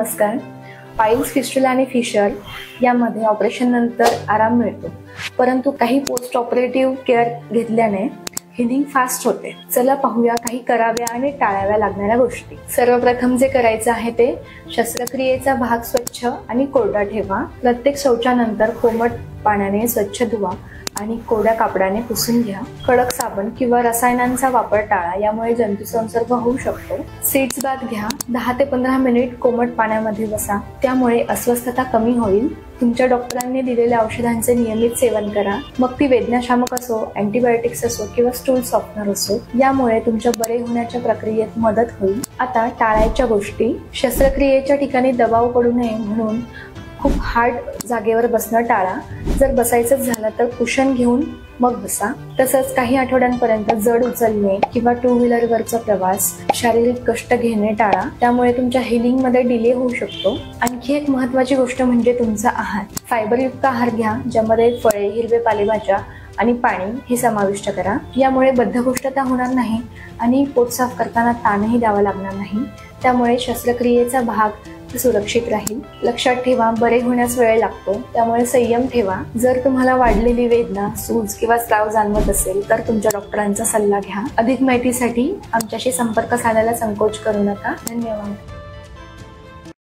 नमस्कार. Piles, fistula आणि fissure यामध्ये ऑपरेशन नंतर आराम मिळतो, परंतु काही पोस्ट ऑपरेटिव्ह केअर घेतल्याने हिलिंग फास्ट होते. चला पाहूया काही कराव्या आणि टाळाव्या लागणाऱ्या गोष्टी. सर्वप्रथम जे करायचं आहे ते शस्त्रक्रियेचा भाग स्वच्छ आणि कोरडा ठेवा. प्रत्येक शौचानंतर कोमट पाण्याने स्वच्छ धुवा आणि कोरड्या कापडाने पुसून घ्या. कडक साबण किंवा रसायनांचा वापर टाळा, यामुळे जंतू संसर्ग होऊ शकतो. सीट्स बाथ घ्या. 10 ते 15 मिनिट कोमट पाण्यामध्ये बसा, त्यामुळे अस्वस्थता कमी होईल. तुमच्या डॉक्टरांनी दिलेल्या औषधांचे नियमित सेवन करा, मग ती वेदनाशामक असो, अँटीबायोटिक्स असो किंवा स्टूल सॉफ्टनर असो. यामुळे तुमच्या बरे होण्याच्या प्रक्रियेत मदत होईल. आता टाळायच्या गोष्टी. शस्त्रक्रियेच्या ठिकाणी दबाव पडू नये म्हणून खूप हार्ड जागेवर बसणं टाळा. जर बसायचंच झालं तर कुशन घेऊन मग बसा. तसंच काही आठवड्यांपर्यंत जड उचलणे किंवा 2 व्हीलरवरचा प्रवास, शारीरिक कष्ट घेणे टाळा, त्यामुळे तुमच्या हिलिंग मध्ये डिले होऊ शकतो. आणखी एक महत्त्वाची गोष्ट म्हणजे तुमचा आहार. फायबरयुक्त आहार घ्या, ज्यामध्ये फळे, हिरवे पालेभाज्या आणि पाणी हे समाविष्ट करा. यामुळे बद्धकोष्ठता होणार नाही आणि पोट साफ करताना ताणही द्यावा लागणार नाही. त्यामुळे शस्त्रक्रियेचा भाग सुरक्षित राहील. लक्षात ठेवा, बरे होण्यास वेळ लागतो, त्यामुळे संयम ठेवा. जर तुम्हाला वाढलेली वेदना, सूज किंवा स्त्राव जाणवत असेल तर तुमच्या डॉक्टरांचा सल्ला घ्या. अधिक माहितीसाठी आमच्याशी संपर्क साधायला संकोच करू नका. धन्यवाद.